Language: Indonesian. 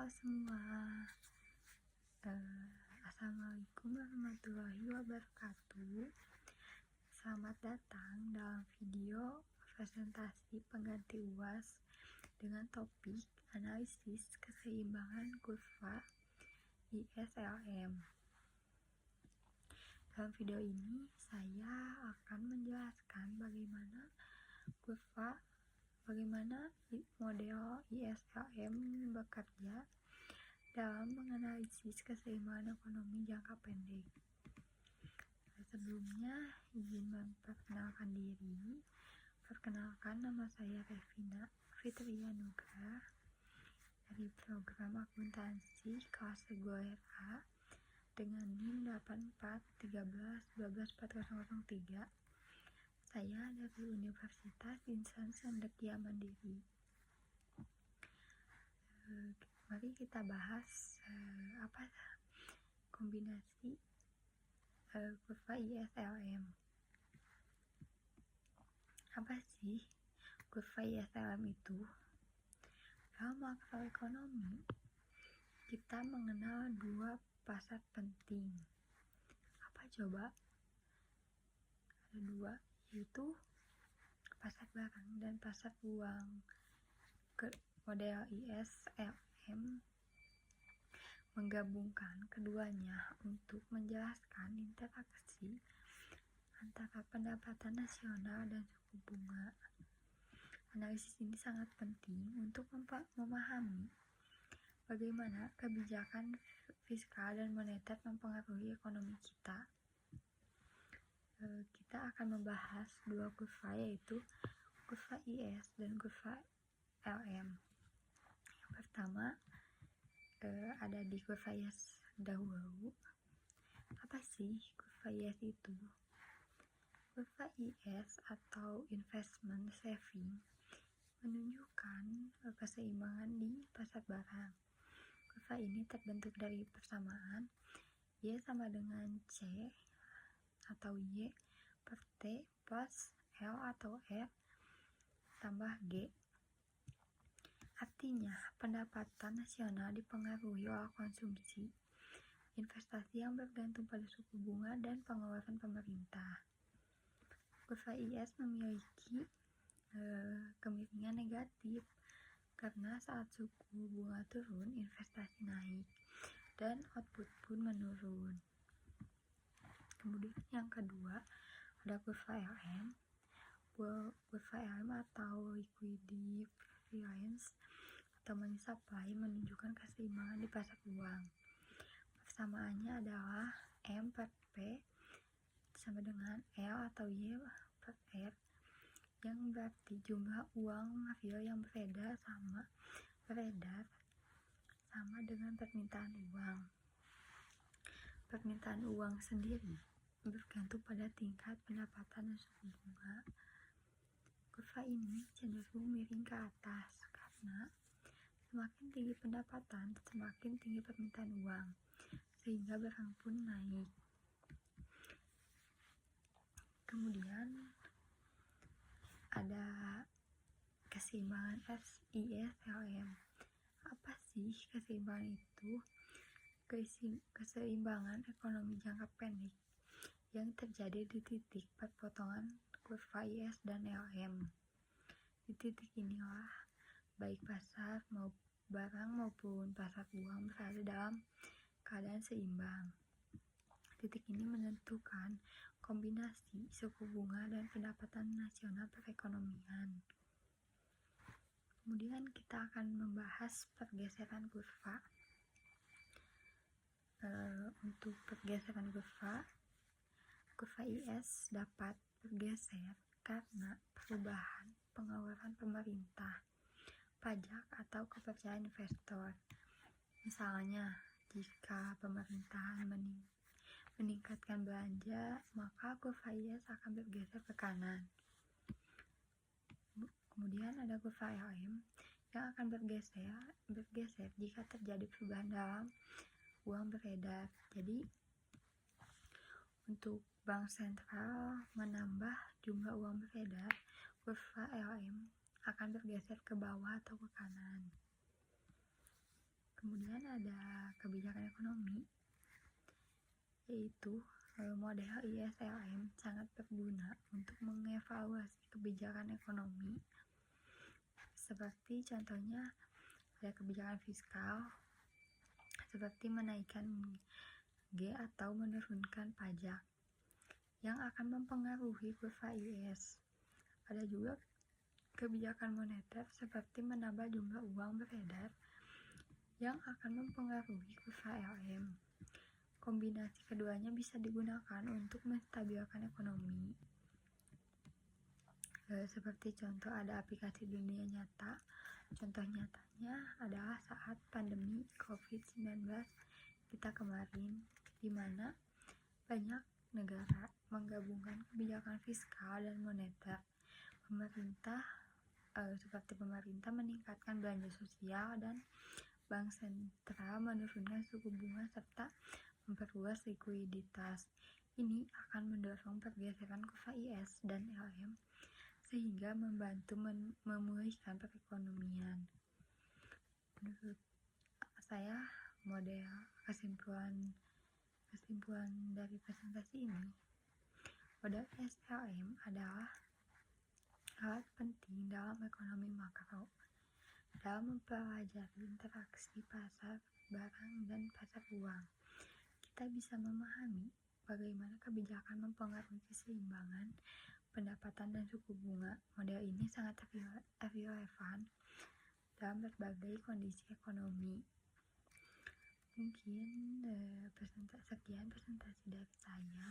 Halo semua, Assalamualaikum warahmatullahi wabarakatuh. Selamat datang dalam video presentasi pengganti UAS dengan topik analisis keseimbangan kurva ISLM. Dalam video ini saya akan menjelaskan bagaimana model ISLM bekerja dalam menganalisis keseimbangan ekonomi jangka pendek. Sebelumnya, izin memperkenalkan diri. Perkenalkan, nama saya Revina Fitrianugrah dari program akuntansi kelas reguler A dengan NIM 8413124003. Saya dari Universitas Insan Cendekia Mandiri. Mari kita bahas apa kombinasi kurva ISLM. Apa sih kurva ISLM itu? Dalam makroekonomi, kita mengenal dua pasar penting. Apa coba? Ada dua, yaitu pasar barang dan pasar uang. Model ISLM menggabungkan keduanya untuk menjelaskan interaksi antara pendapatan nasional dan suku bunga. Analisis ini sangat penting untuk memahami bagaimana kebijakan fiskal dan moneter mempengaruhi ekonomi kita. Kita akan membahas dua kurva, yaitu kurva IS dan kurva LM. Yang pertama ada di kurva IS dahulu. Apa sih kurva IS itu? Kurva IS atau investment saving menunjukkan keseimbangan di pasar barang. Kurva ini terbentuk dari persamaan Y sama dengan C atau Y per T plus L atau R tambah G. Artinya, pendapatan nasional dipengaruhi oleh konsumsi, investasi yang bergantung pada suku bunga dan pengeluaran pemerintah. Kurva IS memiliki kemiringan negatif karena saat suku bunga turun, investasi naik dan output pun menurun. Kemudian yang kedua ada kurva LM. Kurva LM atau liquidity prevalence atau money supply menunjukkan keseimbangan di pasar uang. Persamaannya adalah M per P sama dengan L atau Y per R, yang berarti jumlah uang real yang beredar sama dengan permintaan uang. Permintaan uang sendiri bergantung pada tingkat pendapatan dan suku bunga. Kurva ini cenderung miring ke atas karena semakin tinggi pendapatan, semakin tinggi permintaan uang, sehingga barang pun naik. Kemudian ada keseimbangan ISLM. Apa sih keseimbangan itu? Keseimbangan ekonomi jangka pendek yang terjadi di titik perpotongan kurva IS dan LM. Di titik inilah baik pasar barang maupun pasar uang berada dalam keadaan seimbang. Titik ini menentukan kombinasi suku bunga dan pendapatan nasional perekonomian. Kemudian kita akan membahas pergeseran kurva. Untuk pergeseran kurva IS dapat bergeser karena perubahan pengeluaran pemerintah, pajak atau kepercayaan investor. Misalnya, jika pemerintahan meningkatkan belanja, maka kurva IS akan bergeser ke kanan. Kemudian ada kurva LM yang akan bergeser jika terjadi perubahan dalam uang beredar. Jadi, untuk bank sentral menambah jumlah uang beredar, kurva LM akan bergeser ke bawah atau ke kanan. Kemudian ada kebijakan ekonomi, yaitu model ISLM sangat berguna untuk mengevaluasi kebijakan ekonomi, seperti contohnya ada kebijakan fiskal seperti menaikkan G atau menurunkan pajak yang akan mempengaruhi kurva IS. Ada juga kebijakan moneter seperti menambah jumlah uang beredar yang akan mempengaruhi kurva LM. Kombinasi keduanya bisa digunakan untuk menstabilkan ekonomi. Seperti contoh ada aplikasi dunia nyata. Contoh nyatanya adalah saat pandemi COVID-19 kita kemarin, di mana banyak negara menggabungkan kebijakan fiskal dan moneter. Seperti pemerintah meningkatkan belanja sosial dan bank sentral menurunkan suku bunga serta memperluas likuiditas. Ini akan mendorong pergeseran kurva IS dan LM sehingga membantu memulihkan perekonomian. Menurut saya, model kesimpulan dari presentasi ini, model SLM adalah alat penting dalam ekonomi makro dalam mempelajari interaksi pasar barang dan pasar uang. Kita bisa memahami bagaimana kebijakan mempengaruhi keseimbangan pendapatan dan suku bunga. Model ini sangat relevan dalam berbagai kondisi ekonomi. Mungkin sekian presentasi dari saya.